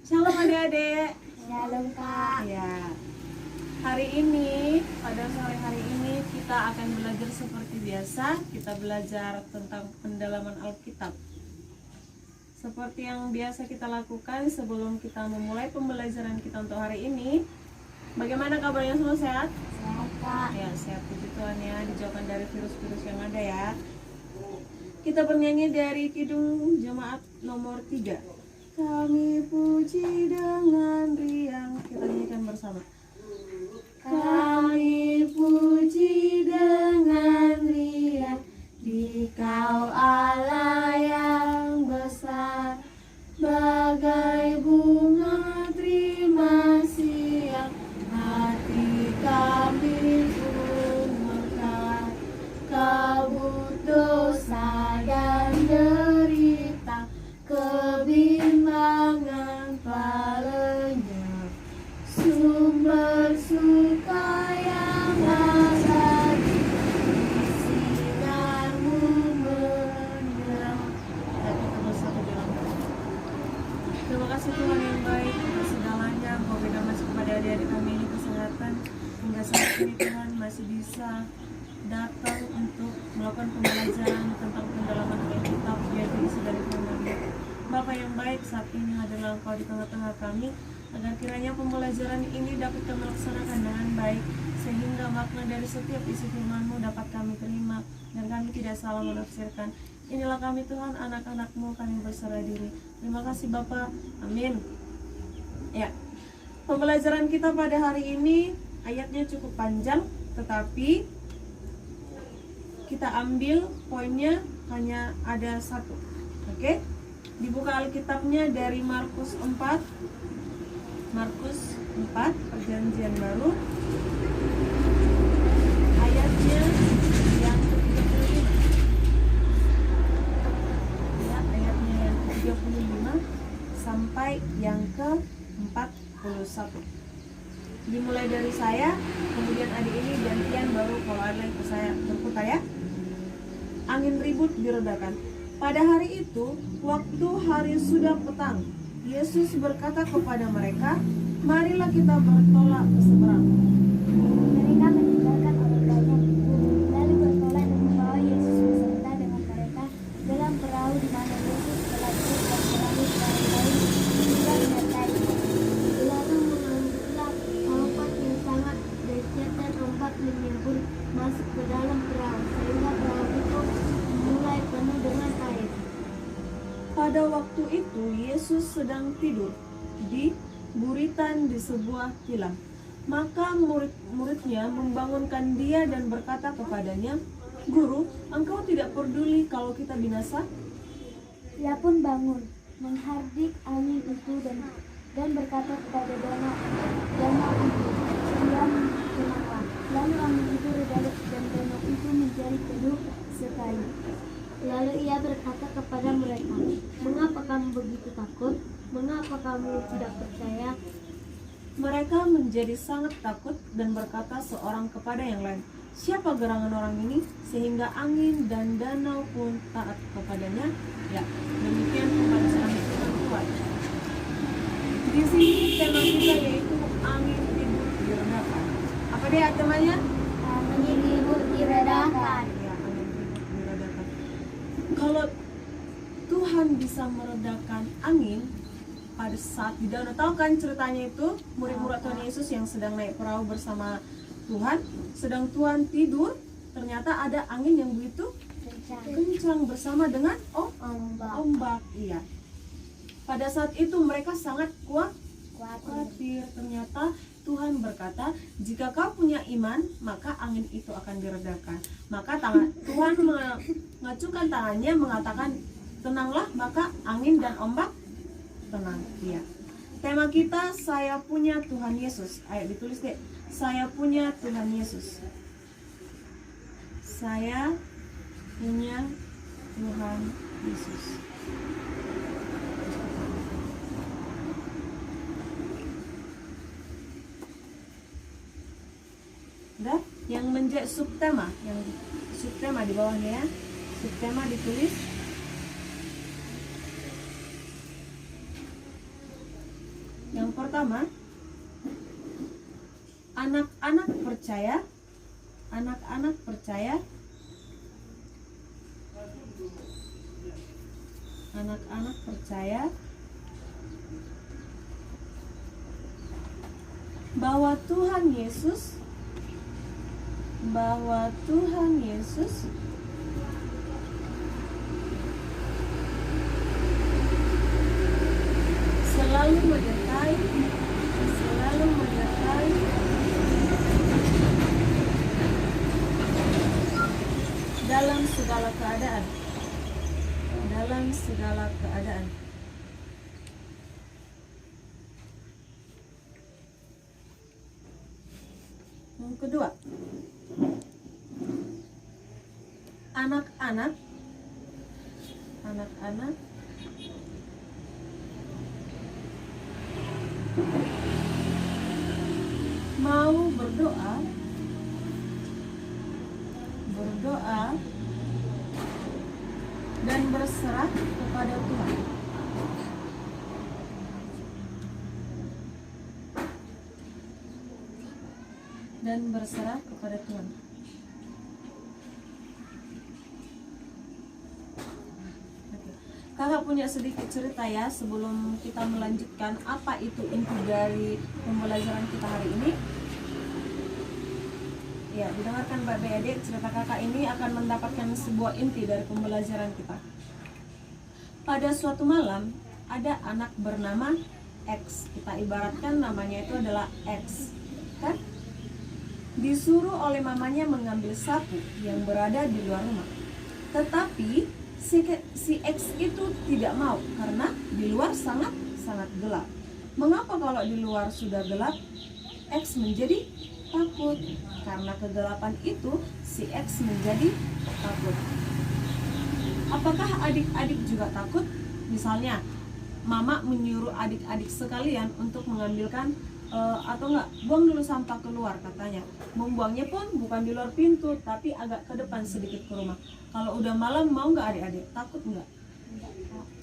Shalom adik-adik. Shalom Kak. Ya. Hari ini, pada sore hari ini kita akan belajar seperti biasa. Kita belajar tentang pendalaman Alkitab. Seperti yang biasa kita lakukan sebelum kita memulai pembelajaran kita untuk hari ini. Bagaimana kabarnya, semua sehat? Sehat Kak. Ya, sehat, puji Tuhan ya, dijauhkan dari virus-virus yang ada ya. Kita bernyanyi dari Kidung Jemaat nomor 3. Kami puji dengan riang. Kita nyanyikan bersama. Kami puji dengan riang, Dikau Allah yang besar, bagai bunga terima siang, hati kami pun mekar. Kabut dosa dan derita, kebimbangan palanya, sumber suka yang abadi, sinarmu menerang. Kita bersatu dalam doa. Terima kasih Tuhan yang baik untuk segalanya. Kau berikan masih kepada adik-adik kami ini kesehatan hingga saat ini Tuhan masih bisa datang untuk melakukan pembelajaran tentang pendalaman Alkitab, yaitu isi dari firman-Mu. Bapa yang baik, saat ini adalah Engkau di tengah-tengah kami, agar kiranya pembelajaran ini dapat kami laksanakan dengan baik, sehingga makna dari setiap isi firman-Mu dapat kami terima, dan kami tidak salah menafsirkan. Inilah kami Tuhan, anak-anak-Mu, kami berserah diri. Terima kasih Bapa, amin. Ya, pembelajaran kita pada hari ini ayatnya cukup panjang, tetapi kita ambil poinnya hanya ada satu. Oke? Dibuka Alkitabnya dari Markus 4. Markus 4, Perjanjian Baru. Ayatnya yang ke-35. Ya, ayatnya yang ke-35 sampai yang ke-41. Dimulai dari saya, kemudian adik ini gantian, baru kalau ada yang ke saya berputar ya. Angin ribut diredakan. Pada hari itu, waktu hari sudah petang, Yesus berkata kepada mereka, "Marilah kita bertolak ke seberang." Mereka meninggalkan orang banyak itu, lalu bertolak dan membawa Yesus beserta dengan mereka dalam perahu di mana Yesus telah duduk dan melalui perahu lain hingga menyertai. Lalu mengambillah ombak yang sangat dahsyat dan ombak menimbun masuk ke dalam perahu, sehingga perahu itu mulai penuh dengan air. Pada waktu itu, Yesus sedang tidur di buritan di sebuah tilam. Maka murid-muridnya membangunkan dia dan berkata kepadanya, "Guru, engkau tidak peduli kalau kita binasa?" Ia pun bangun, menghardik angin itu dan berkata kepada danau itu, "Diam, tenanglah." Lalu angin itu reda dan danau itu menjadi teduh sekali. Lalu ia berkata kepada mereka, "Mengapa kamu begitu takut? Mengapa kamu tidak percaya?" Mereka menjadi sangat takut dan berkata seorang kepada yang lain, "Siapa gerangan orang ini sehingga angin dan danau pun taat kepadanya?" Ya, demikian pembacaan firman Tuhan. Di sini tema kita yaitu angin ribut diredakan. Apa dia temanya? Angin ribut diredakan. Ya, angin ribut diredakan. Kalau Tuhan bisa meredakan angin pada saat di danau, tahu kan ceritanya itu murid-murid Tuhan Yesus yang sedang naik perahu bersama Tuhan, sedang Tuhan tidur, ternyata ada angin yang begitu kencang bersama dengan ombak. Iya. Pada saat itu mereka sangat khawatir. Ternyata Tuhan berkata, "Jika kau punya iman, maka angin itu akan diredakan." Maka Tuhan mengacukan tangannya mengatakan, "Tenanglah," maka angin dan ombak tenang. Iya. Tema kita, saya punya Tuhan Yesus. Ayo ditulis deh. Saya punya Tuhan Yesus. Saya punya Tuhan Yesus. Udah? Yang menjadi subtema, yang subtema di bawahnya ya. Subtema ditulis. Yang pertama, anak-anak percaya, anak-anak percaya, anak-anak percaya bahwa Tuhan Yesus selalu menyertai dalam segala keadaan. Yang kedua, anak-anak mau berdoa dan berserah kepada Tuhan. Kakak punya sedikit cerita ya sebelum kita melanjutkan apa itu inti dari pembelajaran kita hari ini. Ya, didengarkan Mbak Adik, cerita kakak ini akan mendapatkan sebuah inti dari pembelajaran kita. Pada suatu malam, ada anak bernama X. Kita ibaratkan namanya itu adalah X, kan? Disuruh oleh mamanya mengambil sapu yang berada di luar rumah. Tetapi si X itu tidak mau karena di luar sangat gelap. Mengapa kalau di luar sudah gelap, X menjadi takut? Karena kegelapan itu si X menjadi takut. Apakah adik-adik juga takut? Misalnya mama menyuruh adik-adik sekalian untuk mengambilkan atau enggak, buang dulu sampah keluar katanya. Membuangnya pun bukan di luar pintu tapi agak ke depan sedikit ke rumah. Kalau udah malam mau enggak adik-adik? Takut enggak?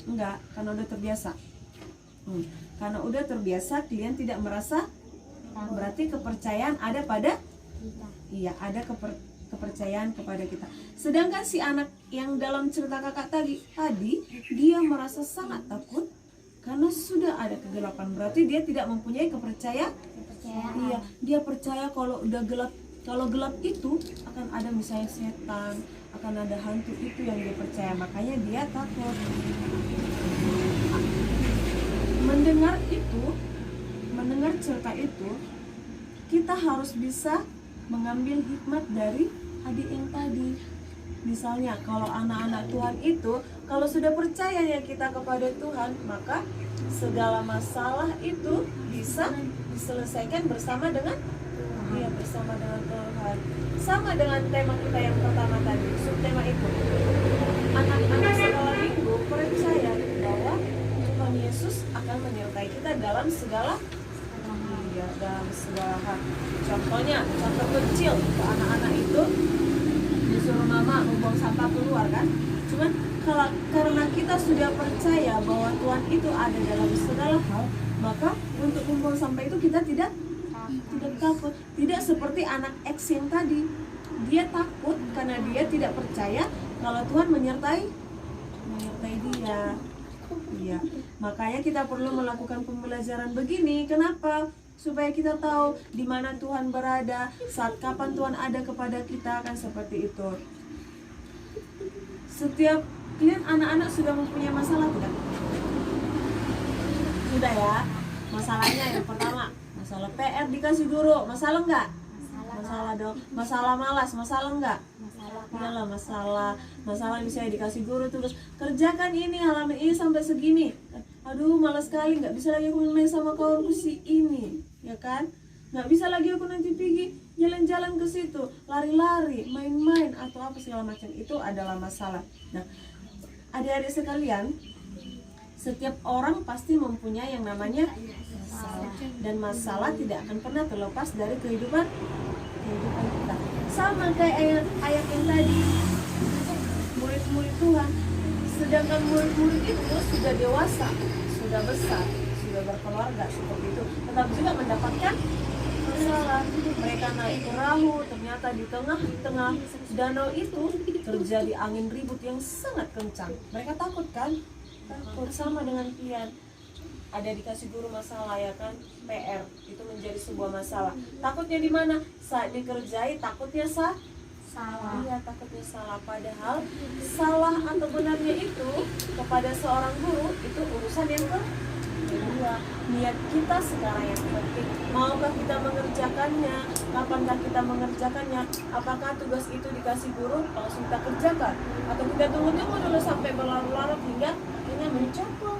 Enggak, karena udah terbiasa. Karena udah terbiasa, kalian tidak merasa. Berarti kepercayaan ada pada kita. Iya, ada kepercayaan kepada kita. Sedangkan si anak yang dalam cerita kakak tadi dia merasa sangat takut karena sudah ada kegelapan. Berarti dia tidak mempunyai kepercayaan. Iya, dia percaya kalau udah gelap, kalau gelap itu akan ada misalnya setan, akan ada hantu, itu yang dia percaya. Makanya dia takut. Mendengar cerita itu, kita harus bisa mengambil hikmat dari adik yang tadi. Misalnya kalau anak-anak Tuhan itu, kalau sudah percaya ya kita kepada Tuhan, maka segala masalah itu bisa diselesaikan bersama dengan Tuhan. Sama dengan tema kita yang pertama tadi, subtema itu. Anak-anak segala minggu percaya bahwa Tuhan Yesus akan menyertai kita dalam segala hal. Contohnya, contoh kecil ke anak-anak itu disuruh mama membuang sampah keluar kan. Cuman karena kita sudah percaya bahwa Tuhan itu ada dalam segala hal, maka untuk membuang sampah itu kita tidak takut. Tidak seperti anak X yang tadi, dia takut karena dia tidak percaya kalau Tuhan menyertai dia. Iya, makanya kita perlu melakukan pembelajaran begini. Kenapa? Supaya kita tahu di mana Tuhan berada, saat kapan Tuhan ada kepada kita, kan seperti itu. Setiap kalian anak-anak sudah mempunyai masalah tidak? Sudah ya. Masalahnya yang pertama, masalah PR dikasih guru, masalah enggak? Masalah dong. Masalah malas, masalah enggak? Iyalah masalah misalnya dikasih guru terus kerjakan ini halaman ini sampai segini. Aduh malas sekali, nggak bisa lagi aku main sama kawanku si ini, ya kan? Nggak bisa lagi aku nanti pergi jalan-jalan ke situ, lari-lari, main-main atau apa segala macam. Itu adalah masalah. Nah, adik-adik sekalian, setiap orang pasti mempunyai yang namanya masalah, dan masalah tidak akan pernah terlepas dari kehidupan kita. Sama kayak ayat yang tadi, murid-murid Tuhan. Sedangkan murid-murid itu sudah dewasa, sudah besar, sudah juga berkeluarga seperti itu, tetap juga mendapatkan masalah. Mereka naik perahu, ternyata di tengah-tengah danau itu terjadi angin ribut yang sangat kencang. Mereka takut kan? Takut. Sama dengan kalian, ada dikasih guru masalah ya kan, PR itu menjadi sebuah masalah. Takutnya di mana? Saat dikerjai takutnya salah. Iya, takutnya salah. Padahal salah atau benarnya itu kepada seorang guru itu urusan yang kedua. Niat kita sekarang yang penting. Maukah kita mengerjakannya? Kapankah kita mengerjakannya? Apakah tugas itu dikasih guru langsung kita kerjakan? Atau kita tunggu-tunggu dulu sampai berlarut-larut hingga akhirnya mencapai?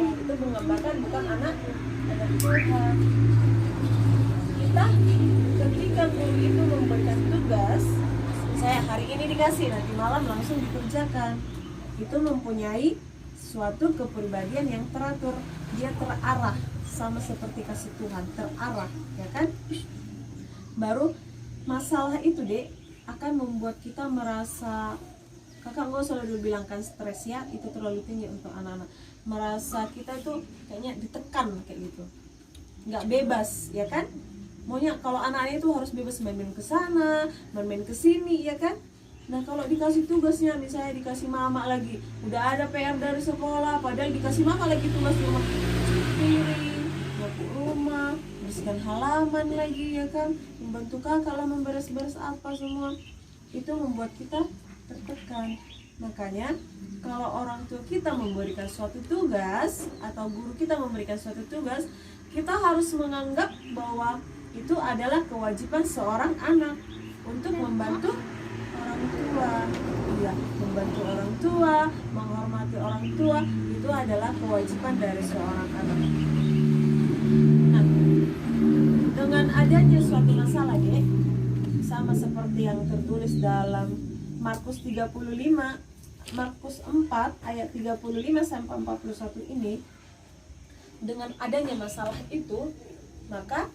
Itu menggambarkan bukan anak Tuhan. Kita ketika guru itu memberikan tugas, saya hari ini dikasih, nanti malam langsung dikerjakan, itu mempunyai suatu kepribadian yang teratur. Dia terarah, sama seperti kasih Tuhan, terarah, ya kan? Baru masalah itu dek akan membuat kita merasa, kakak nggak usah dulu bilangkan stres ya, itu terlalu tinggi untuk anak-anak. Merasa kita itu kayaknya ditekan kayak gitu, nggak bebas, ya kan? Maunya kalau anak-anak itu harus bebas main-main ke sana, main-main ke sini, ya kan? Nah kalau dikasih tugasnya, misalnya dikasih mama lagi, udah ada PR dari sekolah, padahal dikasih mama lagi tugas rumah, cuci piring, nyapu rumah, bersihkan halaman lagi, ya kan? Membantu kakak lah memberes-beres apa semua, itu membuat kita tertekan. Makanya kalau orang tua kita memberikan suatu tugas atau guru kita memberikan suatu tugas, kita harus menganggap bahwa itu adalah kewajiban seorang anak untuk membantu orang tua. Iya, membantu orang tua, menghormati orang tua, itu adalah kewajiban dari seorang anak. Nah, dengan adanya suatu masalah deh, sama seperti yang tertulis dalam Markus 4 ayat 35 sampai 41 ini, dengan adanya masalah itu, maka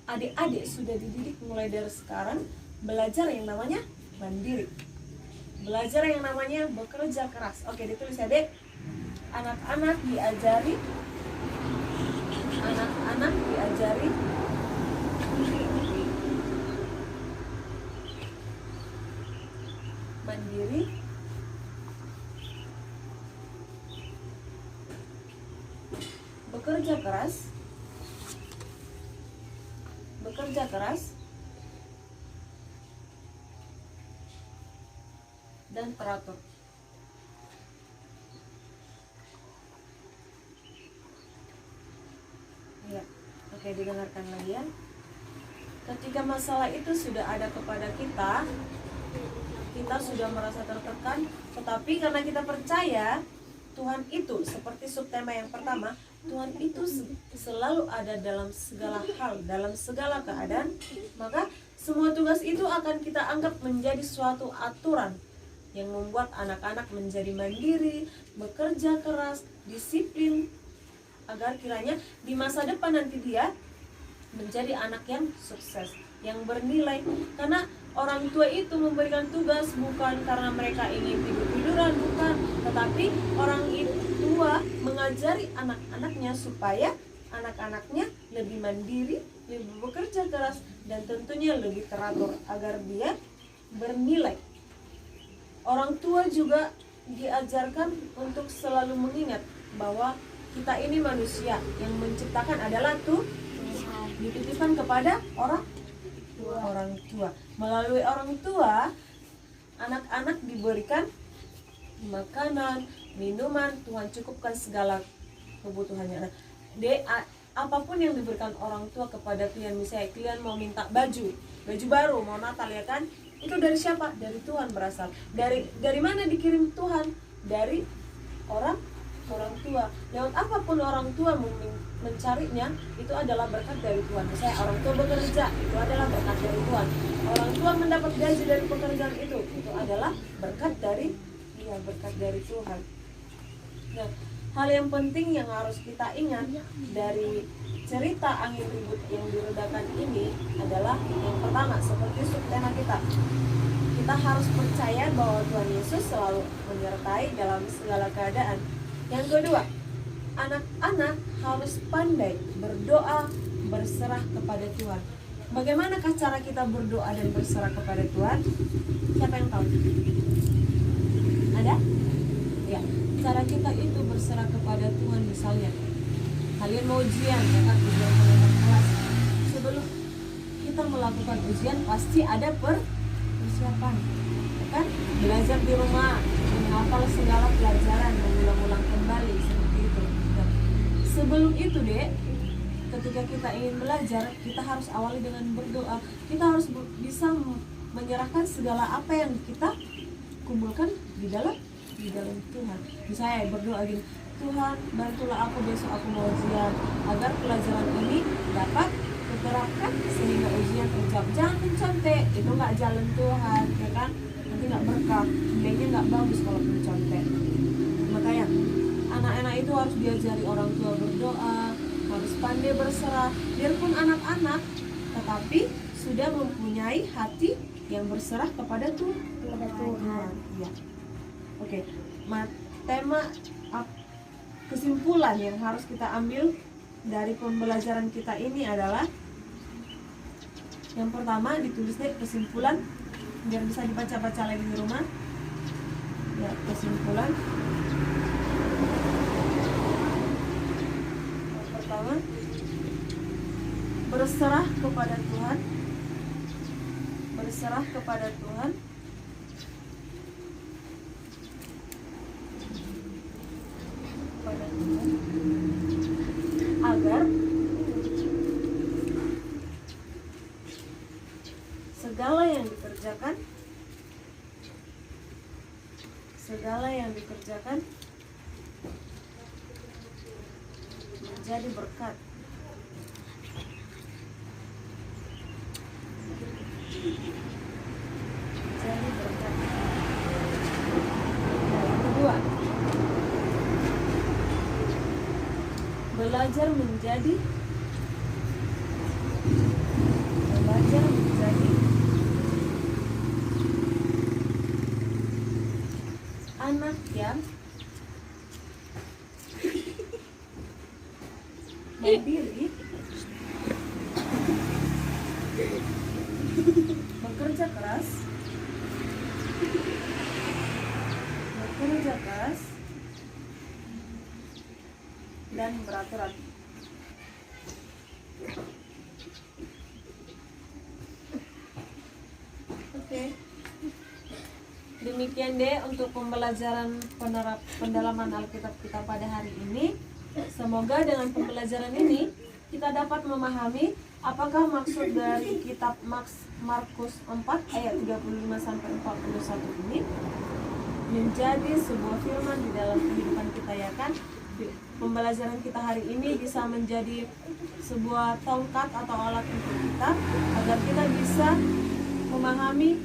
adik-adik sudah dididik mulai dari sekarang belajar yang namanya mandiri, belajar yang namanya bekerja keras. Oke, ditulis ya dek. Anak-anak diajari mandiri, bekerja keras dan teratur. Ya, oke, didengarkan lagi ya. Ketika masalah itu sudah ada kepada kita sudah merasa tertekan, tetapi karena kita percaya Tuhan itu seperti subtema yang pertama, Tuhan itu selalu ada dalam segala hal, dalam segala keadaan, maka semua tugas itu akan kita anggap menjadi suatu aturan yang membuat anak-anak menjadi mandiri, bekerja keras, disiplin, agar kiranya di masa depan nanti dia menjadi anak yang sukses, yang bernilai. Karena orang tua itu memberikan tugas bukan karena mereka ingin tidur-tiduran, bukan, tetapi orang tua mengajari anak-anaknya supaya anak-anaknya lebih mandiri, lebih bekerja keras, dan tentunya lebih teratur agar dia bernilai. Orang tua juga diajarkan untuk selalu mengingat bahwa kita ini manusia, yang menciptakan adalah Tuhan, dititipkan kepada orang tua. Melalui orang tua, anak-anak diberikan makanan, minuman, Tuhan cukupkan segala kebutuhannya. Apapun yang diberikan orang tua kepada kalian, misalnya kalian mau minta baju baru, mau Natal ya kan, itu dari siapa? Dari Tuhan berasal. Dari mana dikirim Tuhan? Dari orang tua. Lewat apapun orang tua mencarinya, itu adalah berkat dari Tuhan. Misalnya orang tua bekerja, itu adalah berkat dari Tuhan. Orang tua mendapat gaji dari pekerjaan itu adalah berkat dari Tuhan. Nah, hal yang penting yang harus kita ingat dari cerita angin ribut yang diredakan ini adalah yang pertama, seperti subtema kita harus percaya bahwa Tuhan Yesus selalu menyertai dalam segala keadaan. Yang kedua, anak-anak harus pandai berdoa, berserah kepada Tuhan. Bagaimanakah cara kita berdoa dan berserah kepada Tuhan? Siapa yang tahu? Ada? Ya, cara kita itu berserah kepada Tuhan. Misalnya kalian mau ujian, ya kan, ujian pengenal kelas. Sebelum kita melakukan ujian pasti ada persiapan, ya kan? Belajar di rumah, menghafal segala pelajaran, mengulang-ulang kembali seperti itu. Nah, sebelum itu dek, ketika kita ingin belajar, kita harus awali dengan berdoa. Kita harus bisa menyerahkan segala apa yang kita kumpulkan di dalam Tuhan. Misalnya berdoa gini, Tuhan bantulah aku besok aku mau ujian, agar pelajaran ini dapat diterapkan sehingga ujian terjawab. Jangan mencontek, itu nggak jalan Tuhan, ya kan? Nanti nggak berkah, nilainya nggak bagus kalau mencontek. Makanya anak-anak itu harus diajari orang tua berdoa, harus pandai berserah. Biarpun anak-anak, tetapi sudah mempunyai hati yang berserah kepada Tuhan. Ya. Oke, tema kesimpulan yang harus kita ambil dari pembelajaran kita ini adalah yang pertama, ditulis deh kesimpulan biar bisa dibaca-baca lagi di rumah. Ya, kesimpulan. Yang pertama, berserah kepada Tuhan. Berserah kepada Tuhan. Agar segala yang dikerjakan menjadi berkat. Menjadi berkat. Yang kedua, belajar menjadi anak yang mandiri, bekerja keras, dan beraturan. Oke. Demikian deh untuk pembelajaran pendalaman Alkitab kita pada hari ini. Semoga dengan pembelajaran ini kita dapat memahami apakah maksud dari kitab Markus 4 ayat 35 sampai 41 ini menjadi sebuah firman di dalam kehidupan kita, ya kan? Pembelajaran kita hari ini bisa menjadi sebuah tongkat atau alat untuk kita agar kita bisa memahami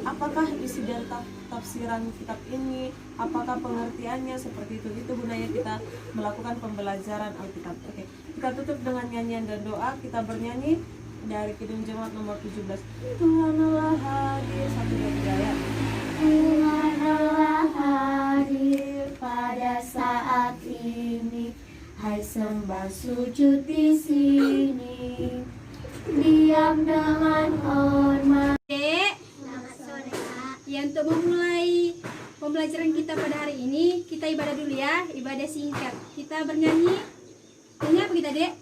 apakah isi dari tafsiran kitab ini, apakah pengertiannya, seperti itu. Itu gunanya kita melakukan pembelajaran Alkitab. Oke, kita tutup dengan nyanyian dan doa. Kita bernyanyi dari Kidung Jemaat nomor 17. Tuhan Allah hadir, 1, 2, 3 ya. Tuhan Allah hadir pada saat ini. Hai sembah sujud di sini. Diam dengan hormat. Ya, untuk memulai pembelajaran kita pada hari ini, kita ibadah dulu ya, ibadah singkat. Kita bernyanyi. Nyanyi apa kita, Dek?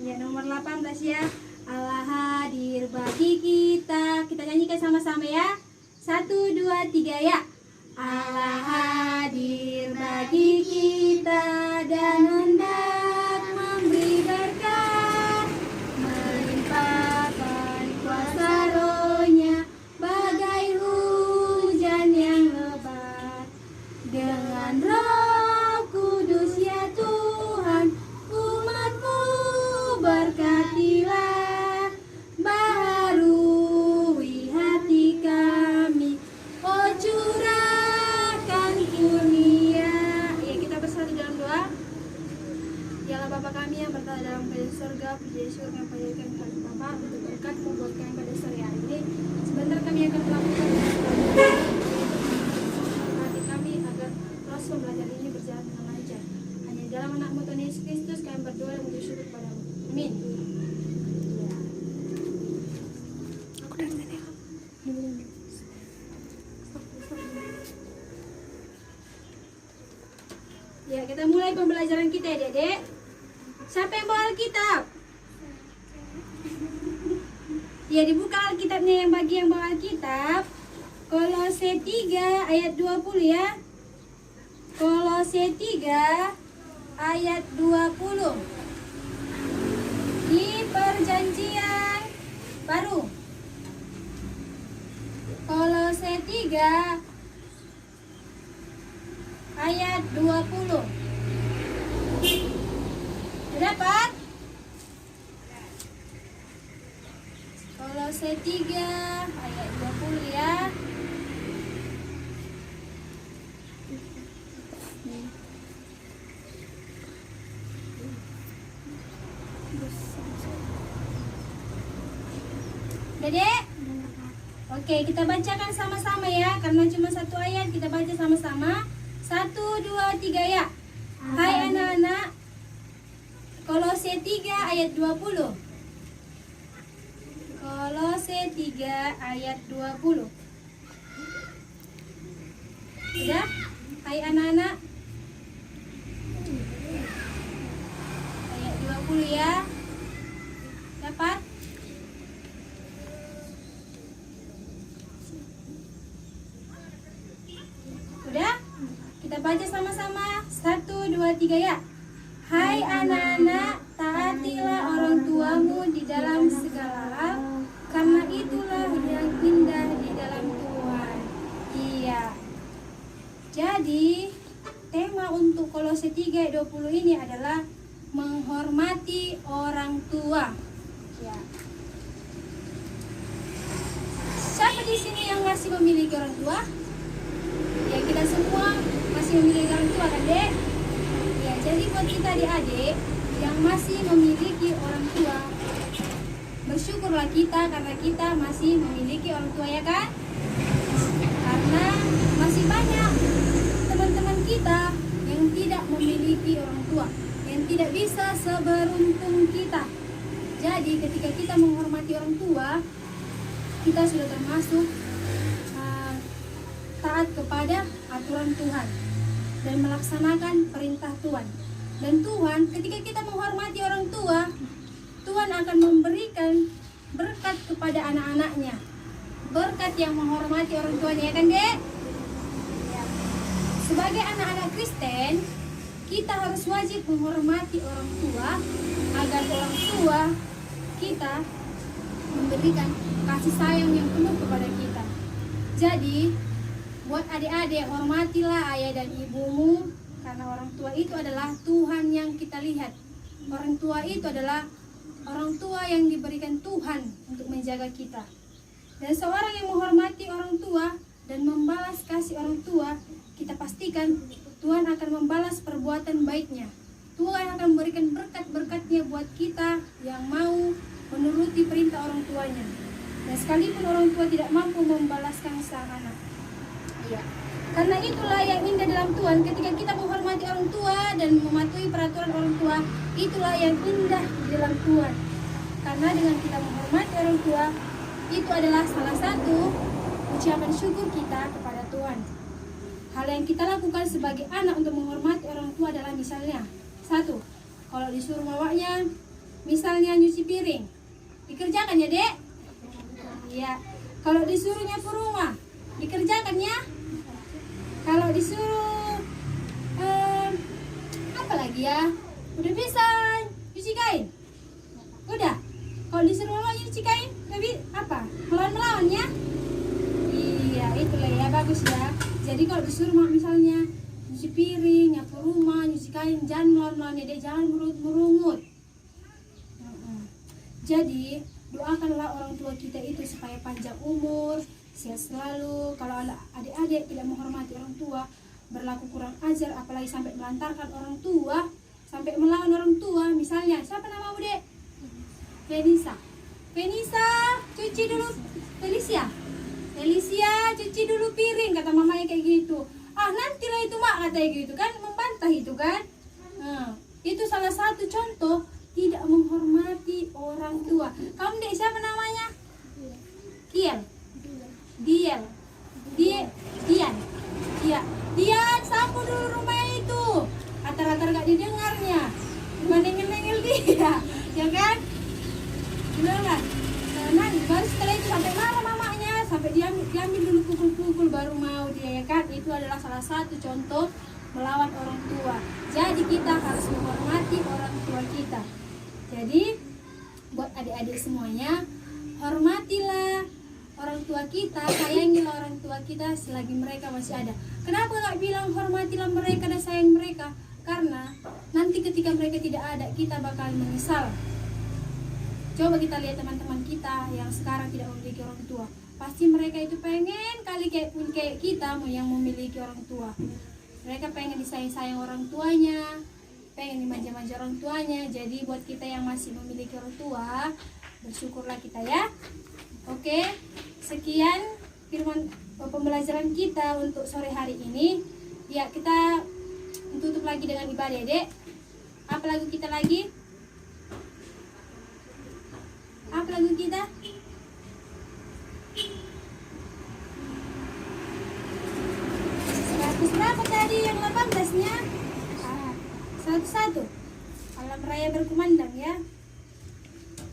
Ya, nomor 18 ya. Allah hadir bagi kita. Kita nyanyikan sama-sama ya. 1, 2, 3 ya. Allah hadir bagi kita dan hendak memberi berkat, melimpahkan kuasa Roh-Nya bagai hujan yang lebat. Dengan Roh Kudus ya Tuhan, umat-Mu berkatilah, baharui hati kami, oh curahkan kurnia. Ya, kita bersatu dalam doa. Ya Bapa kami yang berada dalam kerajaan surga, puji Yesus yang panjatkan kami Bapa untuk berkat membuat kami pada sore hari ini. Sebentar kami akan melakukan hati kami agar proses pembelajaran ini berjalan dengan anakmu Tuhan Yesus Kristus, kami berdoa dan mengucap syukur kepadamu. Amin. Ya, kita mulai pembelajaran kita ya, Dek. Siapa yang bawa Alkitab? Ya, dibuka Alkitabnya yang bagi yang bawa Alkitab. Kolose 3 ayat 20 ya. Kolose 3 ayat 20. Di perjanjian baru. Kolose 3 ayat 20. Sudah dapat? Kolose 3 ayat 20 ya. Dedek? Oke, kita bacakan sama-sama ya. Karena cuma satu ayat, kita baca sama-sama. 1, 2, 3 ya. Hai anak-anak. Kolose 3 ayat 20. Kolose 3 ayat 20. Sudah? Hai anak-anak. Ayat 20 ya. Dapat? Udah? Kita baca sama-sama. 1, 2, 3 ya. Hai anak-anak, taatilah orang tuamu di dalam segala hal, karena itulah yang indah di dalam Tuhan. Iya. Jadi, tema untuk Kolose 3 ayat 20 ini adalah menghormati orang tua. Ya. Siapa di sini yang masih memiliki orang tua? Ya, kita semua masih memiliki orang tua kan, Dek? Ya, jadi buat kita adik-adik yang masih memiliki orang tua, bersyukurlah kita karena kita masih memiliki orang tua ya kan? Karena masih banyak teman-teman kita yang tidak memiliki orang tua, yang tidak bisa seberuntung kita. Jadi ketika kita menghormati orang tua, kita sudah termasuk taat kepada aturan Tuhan dan melaksanakan perintah Tuhan. Dan Tuhan, ketika kita menghormati orang tua, Tuhan akan memberikan berkat kepada anak-anaknya. Berkat yang menghormati orang tuanya, ya kan, Dek? Ya. Sebagai anak-anak Kristen, kita harus wajib menghormati orang tua agar orang tua kita memberikan kasih sayang yang penuh kepada kita. Jadi, buat adik-adik, hormatilah ayah dan ibumu, karena orang tua itu adalah Tuhan yang kita lihat. Orang tua itu adalah orang tua yang diberikan Tuhan untuk menjaga kita. Dan seorang yang menghormati orang tua dan membalas kasih orang tua, kita pastikan Tuhan akan membalas perbuatan baiknya. Tuhan akan memberikan berkat-berkatnya buat kita yang mau menuruti perintah orang tuanya. Dan sekalipun orang tua tidak mampu membalaskan sang anak. Ya. Karena itulah yang indah dalam Tuhan, ketika kita menghormati orang tua dan mematuhi peraturan orang tua, itulah yang indah di dalam Tuhan. Karena dengan kita menghormati orang tua, itu adalah salah satu ucapan syukur kita kepada Tuhan. Hal yang kita lakukan sebagai anak untuk menghormati orang tua adalah misalnya, 1. Kalau disuruh bawanya, misalnya nyuci piring, dikerjakan ya, Dek? Iya. Kalau disuruh nyapu rumah, dikerjakan ya? Kalau disuruh apa lagi ya? Udah bisa cuci kain? Udah. Kalau disuruh mama cuci kain, tapi apa? Melawan ya? Iya, itulah ya, bagus ya. Jadi kalau disuruh mama misalnya cuci piring, nyapu rumah, nyuci kain, jangan melawan ya, Dek, jangan merungut. Jadi doakanlah orang tua kita itu supaya panjang umur, sehat selalu. Kalau adik-adik tidak menghormati orang tua, berlaku kurang ajar, apalagi sampai melantarkan orang tua, sampai melawan orang tua. Misalnya, siapa namamu, Dek? Fenisa, cuci dulu. Felicia, cuci dulu piring, kata mamanya kayak gitu. Ah, nantilah itu mak, katanya gitu kan, membantah itu kan. salah satu contoh tidak menghormati orang tua. Kamu dek siapa namanya? Kiel. Diel. Dian. Iya. Dian, sapu dulu rumah itu. Atar-atar gak didengarnya. Cuma nengel-nengel dia. Ya kan? Bener kan? Nah, baru setelah itu sampai marah mamanya, sampai diambil dulu pukul-pukul baru mau dia, ya kan? Itu adalah salah satu contoh melawan orang tua. Jadi kita harus menghormati orang tua kita. Jadi buat adik-adik semuanya, hormatilah orang tua kita, sayangilah orang tua kita selagi mereka masih ada. Kenapa gak bilang hormatilah mereka dan sayang mereka? Karena nanti ketika mereka tidak ada, kita bakal menyesal. Coba kita lihat teman-teman kita yang sekarang tidak memiliki orang tua. Pasti mereka itu pengen kali kayak kita yang memiliki orang tua. Mereka pengen disayang-sayang orang tuanya, pengen dimanja-manja orang tuanya. Jadi buat kita yang masih memiliki orang tua, bersyukurlah kita ya. Oke, sekian firman pembelajaran kita untuk sore hari ini. Ya, kita tutup lagi dengan ibadah, Dek. Apa lagu kita lagi? Apa lagu kita? 100 berapa tadi yang 18-nya? 101. Alam raya berkumandang ya.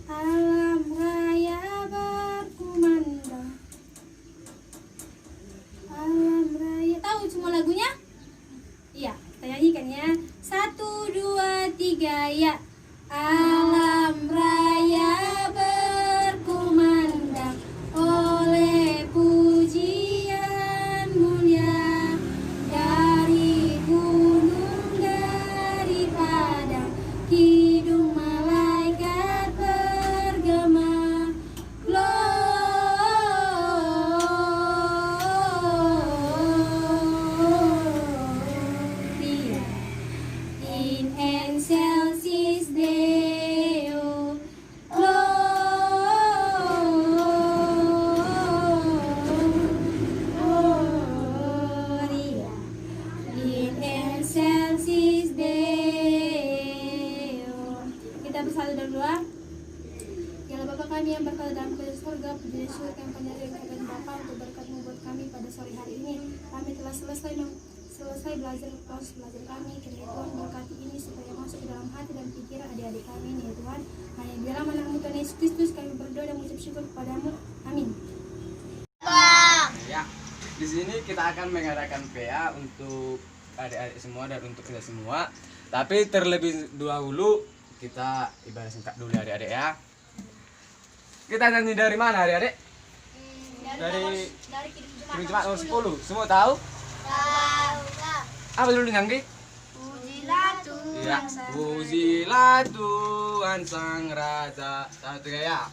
Alam raya berkumandang. Alam raya. Tahu semua lagunya? Iya, kita nyanyikan ya. 1, 2, 3 ya. Alam raya berkumandang oleh pujian mulia dari gunung, dari padang, kidung malaikat bergema. Gloria in excelsis Deo. Gloria in excelsis Deo. Kita bersatu dan doa. Ya Bapa kami yang berkata dalam kerajaan surga, puji syukur yang panjang kepada Bapa untuk berkat-Mu buat kami pada sore hari ini. Kami telah selesai belajar kami. Kiranya Tuhan berkati ini supaya masuk ke dalam hati dan pikiran adik-adik kami ini ya Tuhan. Hanya di dalam nama Tuhan Yesus Kristus kami berdoa dan mengucap syukur kepadamu. Amin. Ya, di sini kita akan mengadakan PA untuk adik-adik semua dan untuk kita semua. Tapi terlebih dahulu kita ibadah singkat dulu adik-adik ya. Kita nyanyi dari mana adik-adik? Dari Kidung Jemaat nomor 10. Semua tahu? Apa dulu nyanyi? Pujilah Tuhan. Ya, pujilah Tuhan Sang Raja. Satu ya.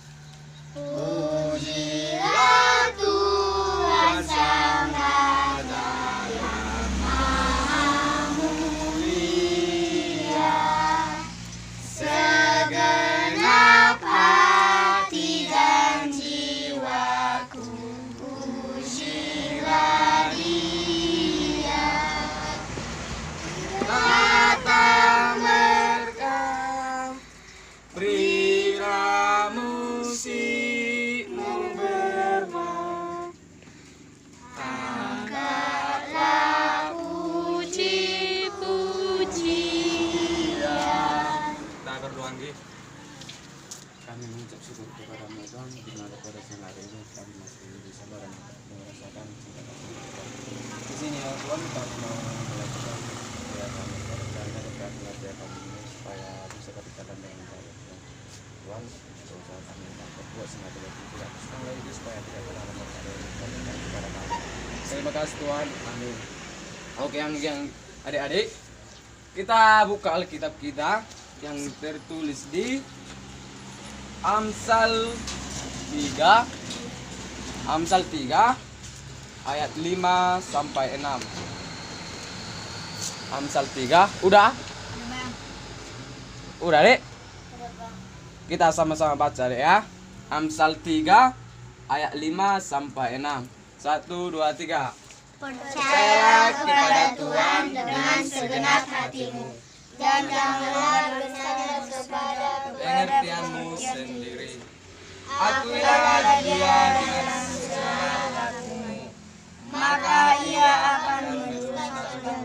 Pujilah Tuhan Sang Raja yang Maha Mulia. Segenap hati dan jiwaku pujilah Dia. Datang berkah, berilah musikmu bermah. Angkatlah puji-pujian. Kita berdoa lagi. Kami mengucap syukur kepada-Mu Tuhan, di mana pada siang hari ini kami masih bisa merasakan cinta kasih. Di sini ya Tuhan, kami mau melakukan ya kami berkata dekat belajar kami ini supaya bisa berkaitan dengan baik Tuhan. Usaha kami dapat buat sengaja lagi tidak sekali lagi supaya tidak terlalu berkata kepada kami. Terima kasih Tuhan, amin. Oke, yang adik-adik, kita buka Alkitab kita yang tertulis di Amsal 3 ayat 5 sampai 6. Amsal 3, udah? Udah, Dek? Kita sama-sama baca, Dek ya. Amsal 3 ayat 5 sampai 6. 1, 2, 3. Percayalah kepada Tuhan dengan segenap hatimu dan janganlah sendiri. Akuilah dia dengan segala hati, maka ia akan menyusahkan.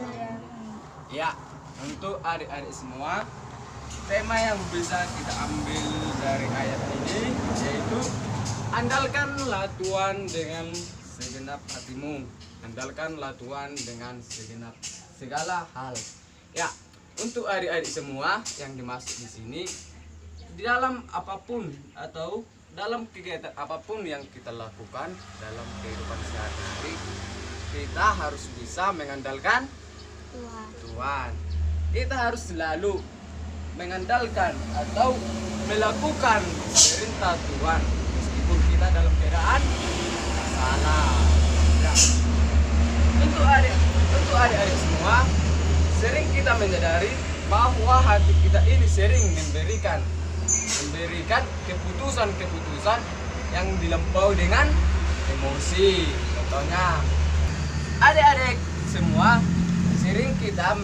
Ya, untuk adik-adik semua, tema yang bisa kita ambil dari ayat ini yaitu andalkanlah Tuhan dengan segenap hatimu. Andalkanlah Tuhan dengan segenap segala hal. Ya, untuk adik-adik semua yang dimaksud di sini, di dalam apapun atau dalam kegiatan apapun yang kita lakukan dalam kehidupan sehari-hari, kita harus bisa mengandalkan Tuhan. Kita harus selalu mengandalkan atau melakukan perintah Tuhan meskipun kita dalam keadaan salah. Ya. Untuk adik-adik semua, sering kita menyadari bahwa hati kita ini sering memberikan keputusan-keputusan yang dilampaui dengan emosi. Contohnya, adik-adik semua sering kita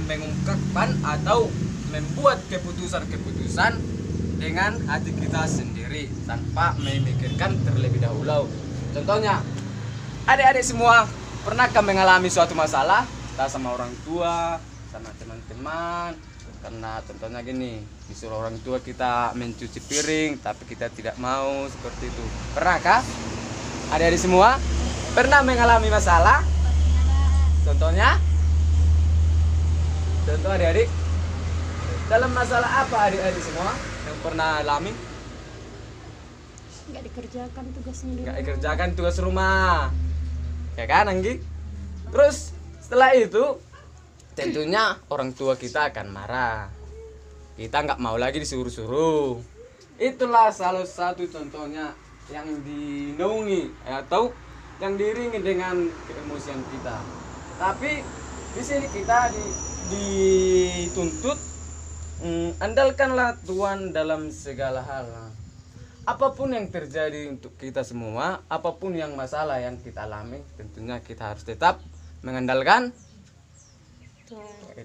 mengungkapkan atau membuat keputusan-keputusan dengan hati kita sendiri tanpa memikirkan terlebih dahulu. Contohnya, adik-adik semua pernahkah mengalami suatu masalah entah sama orang tua, sama teman-teman, karena contohnya gini, disuruh orang tua kita mencuci piring tapi kita tidak mau, seperti itu. Pernahkah adik-adik semua pernah mengalami masalah? Contohnya adik-adik, dalam masalah apa adik-adik semua yang pernah alami? Nggak dikerjakan tugasnya di Nggak rumah. dikerjakan tugas rumah, ya kan Anggi? Terus setelah itu tentunya orang tua kita akan marah. Kita nggak mau lagi disuruh-suruh. Itulah salah satu contohnya yang dinaungi atau yang diiringi dengan keemosian kita. Tapi di sini kita dituntut andalkanlah Tuhan dalam segala hal. Apapun yang terjadi untuk kita semua, apapun yang masalah yang kita alami, tentunya kita harus tetap mengandalkan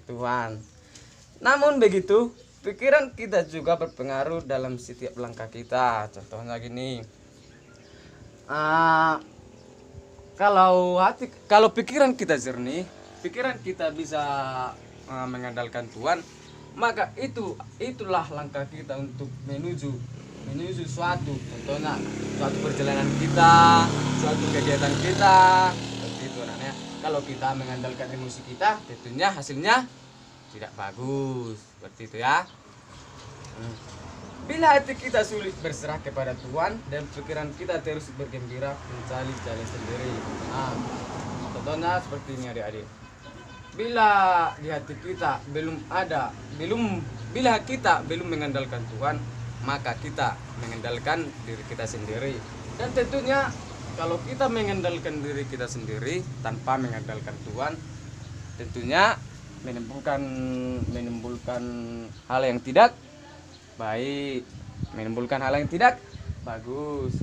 Tuhan. Namun begitu, pikiran kita juga berpengaruh dalam setiap langkah kita. Contohnya gini, kalau pikiran kita jernih, pikiran kita bisa mengandalkan Tuhan, maka itulah langkah kita untuk menuju suatu, contohnya suatu perjalanan kita, suatu kegiatan kita, seperti itu anaknya. Kalau kita mengandalkan emosi kita, tentunya hasilnya tidak bagus, seperti itu ya. Bila hati kita sulit berserah kepada Tuhan dan pikiran kita terus bergembira mencari jalan sendiri. Contohnya seperti ini adik-adik. Bila di hati kita bila kita belum mengandalkan Tuhan, maka kita mengandalkan diri kita sendiri. Dan tentunya kalau kita mengandalkan diri kita sendiri tanpa mengandalkan Tuhan, tentunya menimbulkan hal yang tidak baik, menimbulkan hal yang tidak bagus.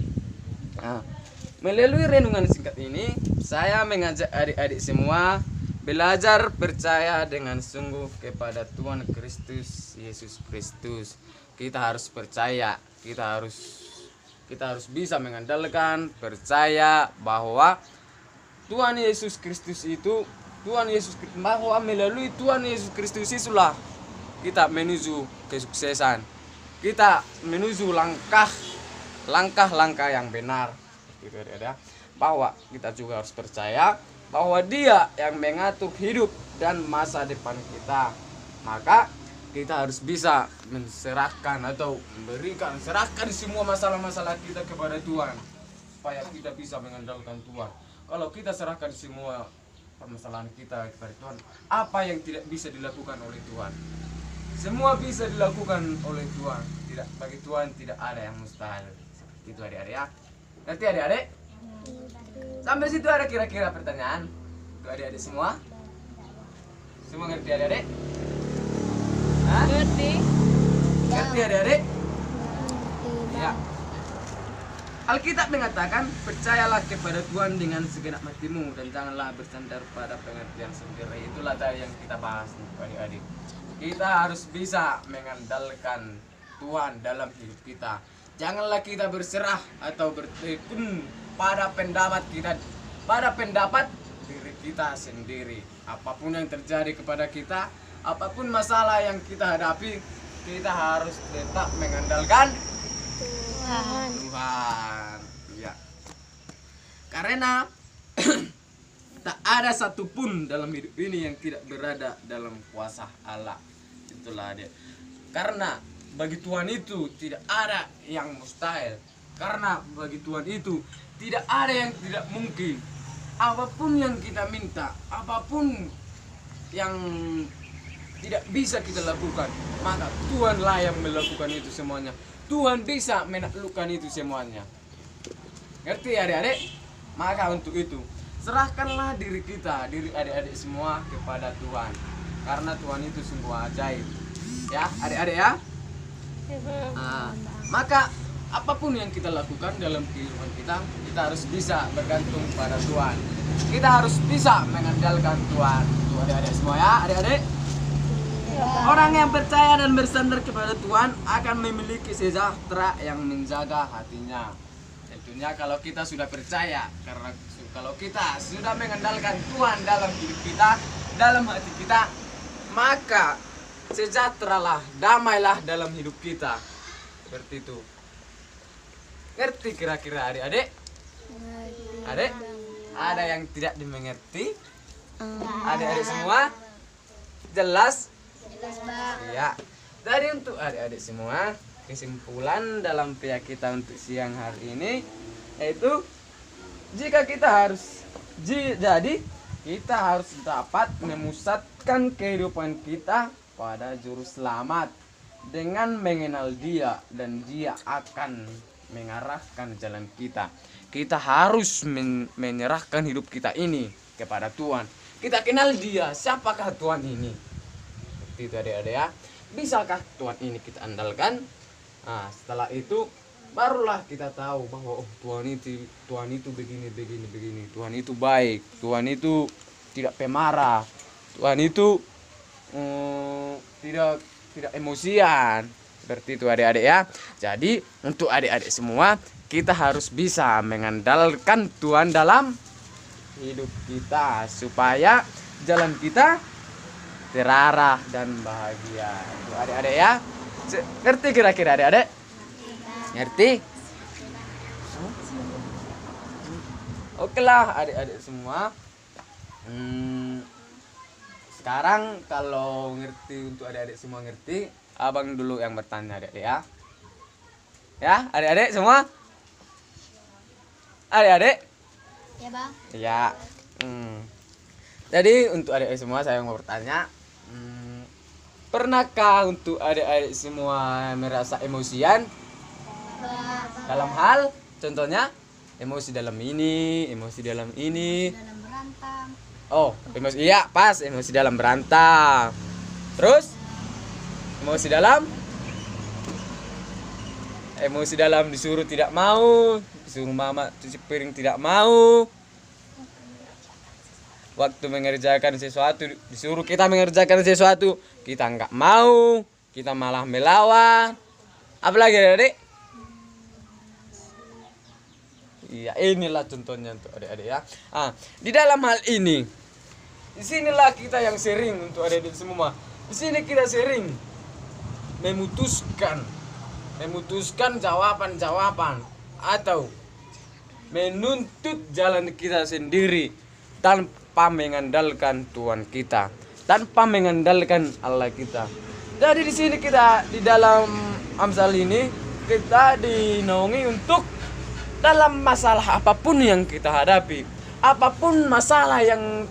Melalui renungan singkat ini, saya mengajak adik-adik semua belajar percaya dengan sungguh kepada Tuhan Kristus Yesus Kristus. Kita harus percaya, kita harus bisa mengandalkan, percaya bahwa Tuhan Yesus Kristus itu bahwa melalui Tuhan Yesus Kristus itulah kita menuju kesuksesan. Kita menuju langkah-langkah yang benar. Gitu ya. Bahwa kita juga harus percaya bahwa Dia yang mengatur hidup dan masa depan kita. Maka kita harus bisa menserahkan atau serahkan semua masalah-masalah kita kepada Tuhan supaya kita bisa mengandalkan Tuhan. Kalau kita serahkan semua permasalahan kita kepada Tuhan, apa yang tidak bisa dilakukan oleh Tuhan? Semua bisa dilakukan oleh Tuhan. Bagi Tuhan tidak ada yang mustahil. Seperti itu adik-adik ya. Ngerti adik-adik? Sampai situ ada kira-kira pertanyaan untuk adik-adik semua? Semua ngerti adik-adik? Ngerti adik-adik? Ya. Alkitab mengatakan, percayalah kepada Tuhan dengan segenap hatimu dan janganlah bersandar pada pengertian sendiri. Itulah tadi yang kita bahas adik-adik. Kita harus bisa mengandalkan Tuhan dalam hidup kita. Janganlah kita berserah atau bertekun pada pendapat diri kita sendiri. Apapun yang terjadi kepada kita, apapun masalah yang kita hadapi, kita harus tetap mengandalkan Tuhan. Ya. Karena tak ada satupun dalam hidup ini yang tidak berada dalam kuasa Allah. Itulah dia. Karena bagi Tuhan itu tidak ada yang mustahil. Karena bagi Tuhan itu tidak ada yang tidak mungkin. Apapun yang kita minta, apapun yang tidak bisa kita lakukan, maka Tuhanlah yang melakukan itu semuanya. Tuhan bisa menaklukkan itu semuanya. Ngerti adik-adik? Maka untuk itu serahkanlah diri kita, diri adik-adik semua kepada Tuhan. Karena Tuhan itu sungguh ajaib. Ya, adik-adik ya. Maka apapun yang kita lakukan dalam kehidupan kita harus bisa bergantung pada Tuhan. Kita harus bisa mengandalkan Tuhan. Tuh adik-adik semua ya, adik-adik. Orang yang percaya dan bersandar kepada Tuhan akan memiliki sejahtera yang menjaga hatinya. Tentunya kalau kita sudah percaya, karena kalau kita sudah mengandalkan Tuhan dalam hidup kita, dalam hati kita, maka sejahteralah, damailah dalam hidup kita. Seperti itu. Ngerti kira-kira adik-adik? Adik? Ada yang tidak dimengerti? Adik-adik semua? Jelas? Iya. Jadi untuk adik-adik semua, kesimpulan dalam pihak kita untuk siang hari ini yaitu jika kita harus kita harus dapat memusatkan kehidupan kita pada juru selamat dengan mengenal Dia, dan Dia akan mengarahkan jalan kita. Kita harus menyerahkan hidup kita ini kepada Tuhan. Kita kenal Dia, siapakah Tuhan ini? Seperti itu adik-adik ya. Bisakah Tuhan ini kita andalkan? Nah, setelah itu barulah kita tahu bahwa Tuhan itu begini. Tuhan itu baik, Tuhan itu tidak pemarah, Tuhan itu tidak emosian. Seperti itu adik-adik ya. Jadi untuk adik-adik semua, kita harus bisa mengandalkan Tuhan dalam hidup kita supaya jalan kita terarah dan bahagia. Itu adik-adik ya. Ngerti kira-kira adik-adik? Ngerti? Oke lah adik-adik semua. Sekarang kalau ngerti, untuk adik-adik semua ngerti, abang dulu yang bertanya adik-adik ya. Ya adik-adik semua? Adik-adik? Ya bang. Ya. Jadi untuk adik-adik semua saya mau bertanya, pernahkah untuk adik-adik semua merasa emosian? Dalam hal, contohnya emosi dalam ini. Dalam berantem. Oh, emosi, iya pas, emosi dalam berantem. Terus emosi dalam disuruh tidak mau, disuruh mama cuci piring tidak mau. Waktu mengerjakan sesuatu, disuruh kita mengerjakan sesuatu, kita nggak mau, kita malah melawan. Apalagi adik? Iya, inilah contohnya untuk adik-adik ya. Di dalam hal ini, disinilah kita yang sering untuk adik-adik semua. Di sini kita sering memutuskan jawaban-jawaban atau menuntut jalan kita sendiri tanpa mengandalkan Tuhan kita, tanpa mengandalkan Allah kita. Jadi di sini kita di dalam Amsal ini kita dinaungi untuk dalam masalah apapun yang kita hadapi, apapun masalah yang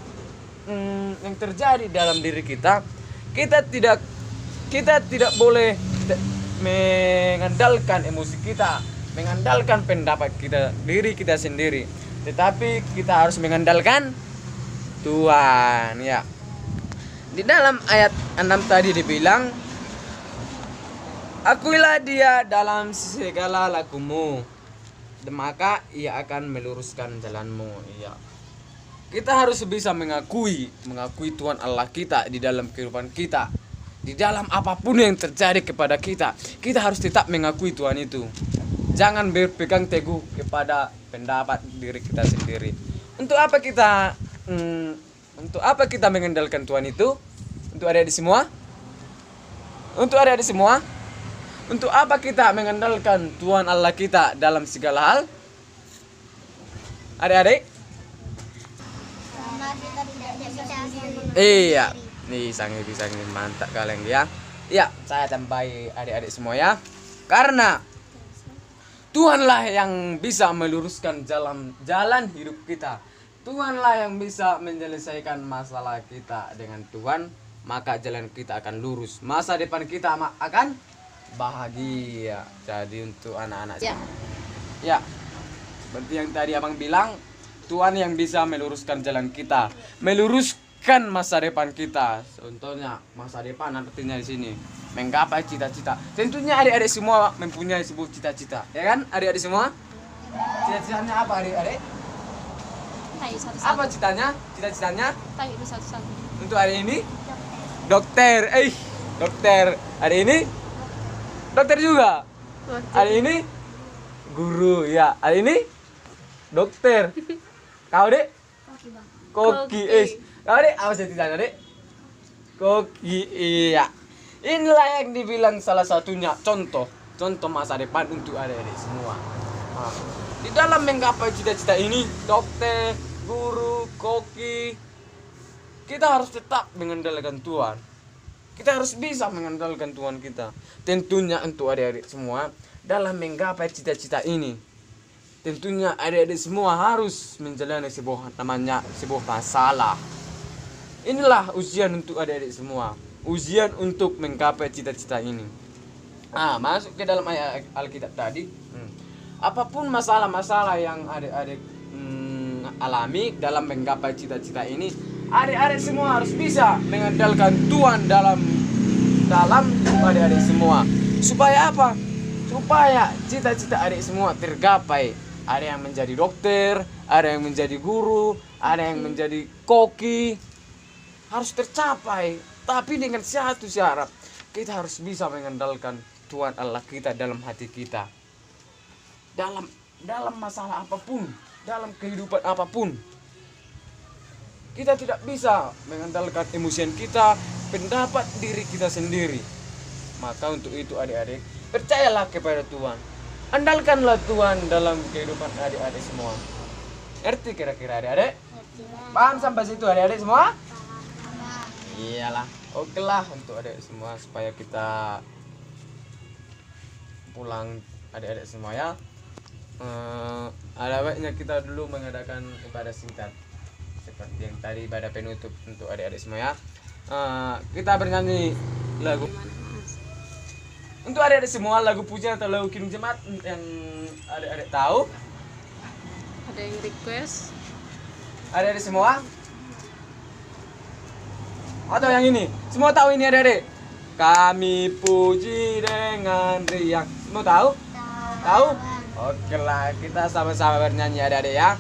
terjadi dalam diri kita, kita tidak boleh mengandalkan emosi kita, mengandalkan pendapat kita, diri kita sendiri, tetapi kita harus mengandalkan Tuhan ya. Di dalam ayat 6 tadi dibilang, akuilah Dia dalam segala lakumu, maka Ia akan meluruskan jalanmu. Iya. Kita harus bisa mengakui Tuhan Allah kita di dalam kehidupan kita. di dalam apapun yang terjadi kepada kita, kita harus tetap mengakui Tuhan itu. Jangan berpegang teguh kepada pendapat diri kita sendiri. Untuk apa kita mengandalkan Tuhan itu? Untuk adik-adik semua? Untuk adik-adik semua? Untuk apa kita mengandalkan Tuhan Allah kita dalam segala hal? Adik-adik? Karena kita tidak bisa sendiri. Iya, nih sangat mantap kalian ya. Iya, saya tambahi adik-adik semua ya. Karena Tuhanlah yang bisa meluruskan jalan hidup kita. Tuhanlah yang bisa menyelesaikan masalah kita. Dengan Tuhan, maka jalan kita akan lurus. Masa depan kita akan bahagia. Jadi untuk anak-anak ya, seperti yang tadi abang bilang, Tuhan yang bisa meluruskan jalan kita, meluruskan masa depan kita. Contohnya masa depan artinya di sini menggapai cita-cita. Tentunya adik-adik semua mempunyai sebuah cita-cita, ya kan? Adik-adik semua, cita-citanya apa adik-adik? Apa cita-citanya? Untuk hari ini dokter. Dokter. Hari ini dokter juga. Hari ini guru ya. Hari ini dokter. Kau dek? Koki. Kau dek apa cita-citanya dek? Koki. Iya. Inilah yang dibilang salah satunya contoh masa depan untuk adik-adik semua. Nah, di dalam menggapai cita-cita ini, dokter, guru, koki, kita harus tetap mengandalkan Tuhan. Kita harus bisa mengandalkan Tuhan kita. Tentunya untuk adik-adik semua dalam menggapai cita-cita ini, tentunya adik-adik semua harus menjalani sebuah masalah. Inilah ujian untuk adik-adik semua. Ujian untuk menggapai cita-cita ini. Masuk ke dalam ayat Alkitab tadi. Apapun masalah-masalah yang adik-adik alami dalam menggapai cita-cita ini, adik-adik semua harus bisa mengandalkan Tuhan dalam adik-adik semua. Supaya apa? Supaya cita-cita adik semua tergapai. Ada yang menjadi dokter, ada yang menjadi guru, ada yang menjadi koki. Harus tercapai. Tapi dengan satu syarat, kita harus bisa mengandalkan Tuhan Allah kita dalam hati kita. Dalam masalah apapun, dalam kehidupan apapun. Kita tidak bisa mengandalkan emosian kita, pendapat diri kita sendiri. Maka untuk itu adik-adik, percayalah kepada Tuhan. Andalkanlah Tuhan dalam kehidupan adik-adik semua. Ngerti kira-kira adik-adik? Paham sampai situ adik-adik semua? Iyalah, oke lah untuk adik semua supaya kita pulang adik-adik semua ya. Ada baiknya kita dulu mengadakan ibadah singkat seperti yang tadi ibadah penutup untuk adik-adik semua ya. Kita bernyanyi lagu untuk adik-adik semua, lagu pujian atau lagu kirim jemaat yang adik-adik tahu. Ada yang request? Adik-adik semua? Atau yang ini? Semua tahu ini adik-adik? Kami puji dengan riang. Semua tahu? Tahu? Oke lah, kita sama-sama bernyanyi adik-adik ya.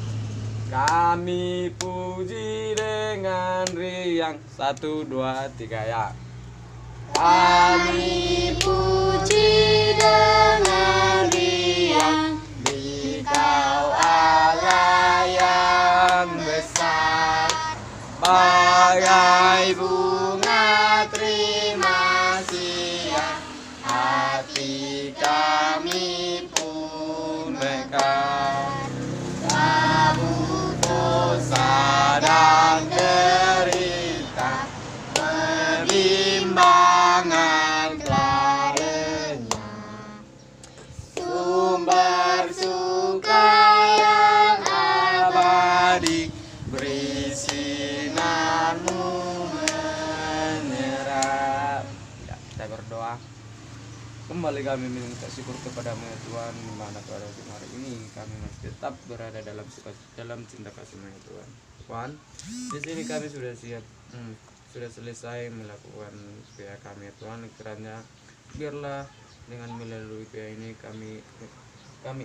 Kami puji dengan riang. 1, 2, 3 ya. Kami puji dengan riang di Kau Allah yang besar, bagai bunga terima siang, hati kami pun mekar. Kabut dosa dan derita, perbimbangan telah renyah, sumber suka yang abadi, beri sinarmu menyerap. Ya, kita berdoa. Kembali kami minta syukur kepadamu ya Tuhan, di mana pada hari ini kami masih tetap berada dalam cinta kasih-Mu ya Tuhan. Tuhan, di sini kami sudah siap, sudah selesai melakukan PA kami ya Tuhan. Kiranya biarlah dengan melalui PA ini kami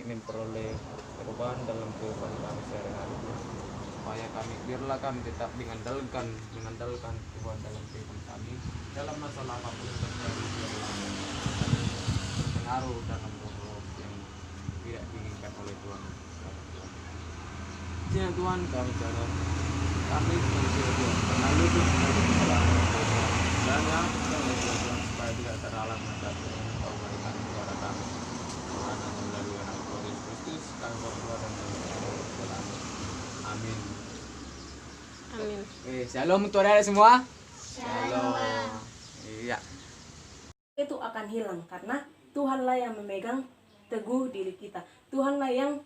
memperoleh perubahan dalam kehidupan kami sehari-hari. supaya biarlah kami tetap mengandalkan Tuhan dalam kehidupan kami dalam masalah apapun yang terjadi, biarlah pengaruh dalam roh yang tidak diinginkan oleh Tuhan. Ya Tuhan, kami cara kami manusia Tuhan terlalu kesalahan banyak Tuhan supaya tidak terhalang atas Engkau berikan kepada kami. Tuhan hanya melalui anak Tuhan Yesus Kristus kami berdoa dan berdoa. Amin. Amin. Shalom untuk adik semua. Shalom. Iya. Itu akan hilang karena Tuhanlah yang memegang teguh diri kita. Tuhanlah yang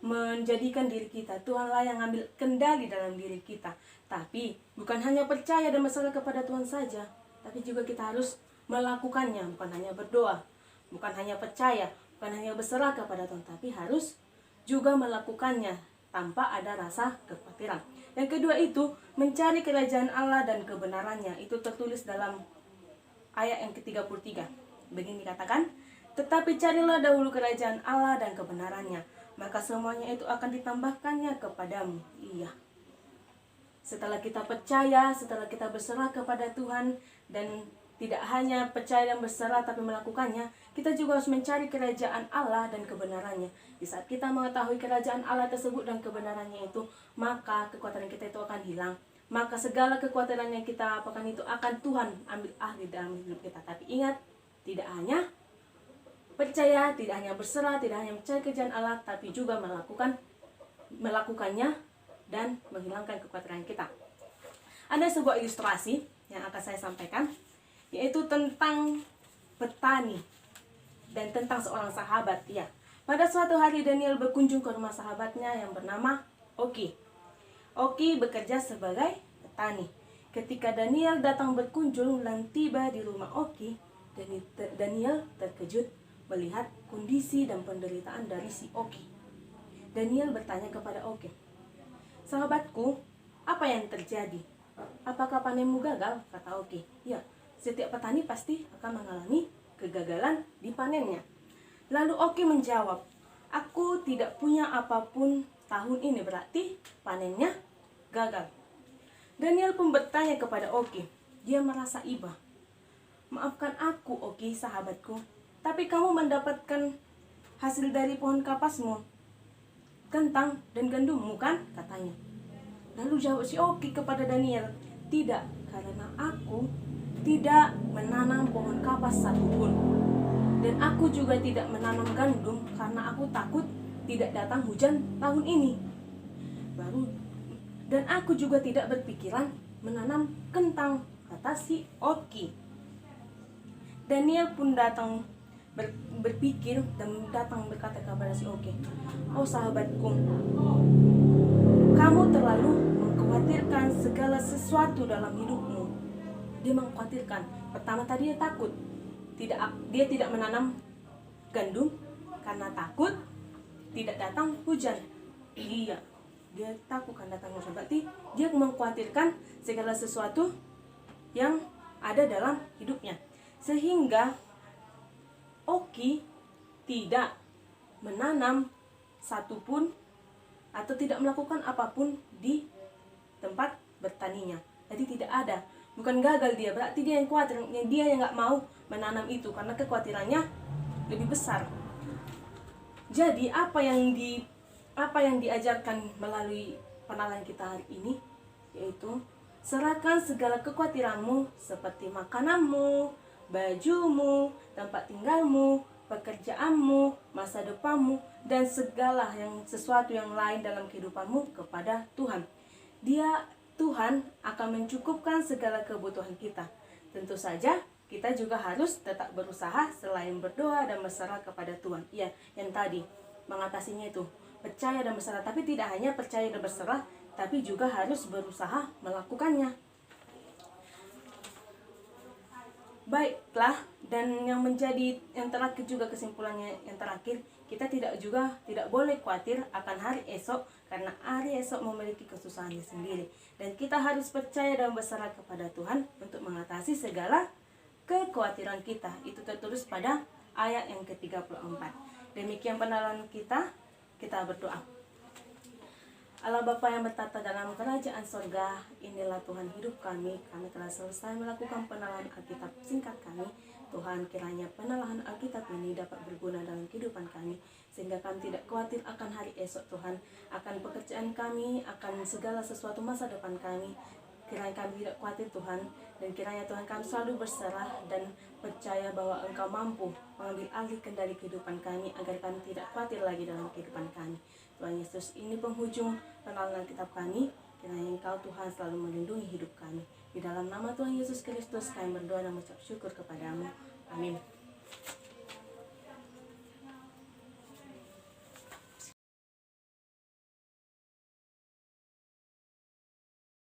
menjadikan diri kita. Tuhanlah yang ambil kendali dalam diri kita. Tapi bukan hanya percaya dan berserah kepada Tuhan saja, tapi juga kita harus melakukannya. Bukan hanya berdoa, bukan hanya percaya, bukan hanya berserah kepada Tuhan, tapi harus juga melakukannya tanpa ada rasa kekhawatiran. Yang kedua itu mencari kerajaan Allah dan kebenarannya. Itu tertulis dalam ayat yang ke-33. Begini dikatakan, tetapi carilah dahulu kerajaan Allah dan kebenarannya, maka semuanya itu akan ditambahkannya kepadamu. Iya. Setelah kita percaya, setelah kita berserah kepada Tuhan, dan tidak hanya percaya dan berserah tapi melakukannya, kita juga harus mencari kerajaan Allah dan kebenarannya. Di saat kita mengetahui kerajaan Allah tersebut dan kebenarannya itu, maka kekuatan kita itu akan hilang. Maka segala kekuatan yang kita apakan itu akan Tuhan ambil alih dalam hidup kita. Tapi ingat, tidak hanya percaya, tidak hanya berserah, tidak hanya mencari kerajaan Allah, tapi juga melakukannya dan menghilangkan kekhawatiran kita. Ada sebuah ilustrasi yang akan saya sampaikan, yaitu tentang petani dan tentang seorang sahabat. Ya, pada suatu hari Daniel berkunjung ke rumah sahabatnya yang bernama Oki. Oki bekerja sebagai petani. Ketika Daniel datang berkunjung dan tiba di rumah Oki, Daniel terkejut melihat kondisi dan penderitaan dari si Oki. Daniel bertanya kepada Oki, "Sahabatku, apa yang terjadi? Apakah panenmu gagal?" Kata Oki. "Ya, setiap petani pasti akan mengalami kegagalan di panennya." Lalu Oki menjawab, "Aku tidak punya apapun tahun ini, berarti panennya gagal." Daniel pun bertanya kepada Oki. Dia merasa iba. "Maafkan aku, Oki, sahabatku, tapi kamu mendapatkan hasil dari pohon kapasmu, kentang dan gandummu kan?" katanya. Lalu jawab si Oki kepada Daniel, "Tidak, karena aku tidak menanam pohon kapas satupun. Dan aku juga tidak menanam gandum karena aku takut tidak datang hujan tahun ini. Dan aku juga tidak berpikiran menanam kentang," kata si Oki. Daniel pun datang berpikir dan datang berkata kepada si Oki, "Oh sahabatku, kamu terlalu mengkhawatirkan segala sesuatu dalam hidupmu." Dia mengkhawatirkan. Pertama tadi dia takut. Dia tidak menanam gandum karena takut tidak datang hujan. Iya, dia takut kan datang hujan. Berarti dia mengkhawatirkan segala sesuatu yang ada dalam hidupnya. Sehingga Oki tidak menanam satupun atau tidak melakukan apapun di tempat bertaninya. Jadi tidak ada. Bukan gagal dia, berarti dia yang khawatir, dia yang nggak mau menanam itu karena kekhawatirannya lebih besar. Jadi apa yang diajarkan melalui penalaan kita hari ini, yaitu serahkan segala kekhawatiranmu seperti makananmu, bajumu, tempat tinggalmu, pekerjaanmu, masa depanmu, dan segala sesuatu yang lain dalam kehidupanmu kepada Tuhan. Tuhan akan mencukupkan segala kebutuhan kita. Tentu saja kita juga harus tetap berusaha selain berdoa dan berserah kepada Tuhan. Iya, yang tadi mengatasinya itu percaya dan berserah, tapi tidak hanya percaya dan berserah, tapi juga harus berusaha melakukannya. Baiklah, dan yang terakhir juga kesimpulannya yang terakhir, kita tidak boleh khawatir akan hari esok karena hari esok memiliki kesusahannya sendiri, dan kita harus percaya dan berserah kepada Tuhan untuk mengatasi segala kekhawatiran kita. Itu tertulis pada ayat yang ke-34. Demikian penalaan kita berdoa. Allah Bapa yang bertata dalam kerajaan sorga, inilah Tuhan hidup kami. Kami telah selesai melakukan penelahan Alkitab singkat kami. Tuhan, kiranya penelahan Alkitab ini dapat berguna dalam kehidupan kami, sehingga kami tidak khawatir akan hari esok Tuhan, akan pekerjaan kami, akan segala sesuatu masa depan kami. Kiranya kami tidak khawatir Tuhan, dan kiranya Tuhan kami selalu berserah dan percaya bahwa Engkau mampu mengambil alih kendali kehidupan kami, agar kami tidak khawatir lagi dalam kehidupan kami. Tuhan Yesus, ini penghujung penelahan Alkitab kami. Kiranya Engkau Tuhan selalu melindungi hidup kami. Di dalam nama Tuhan Yesus Kristus kami berdoa dan mengucap syukur kepadamu. Amin.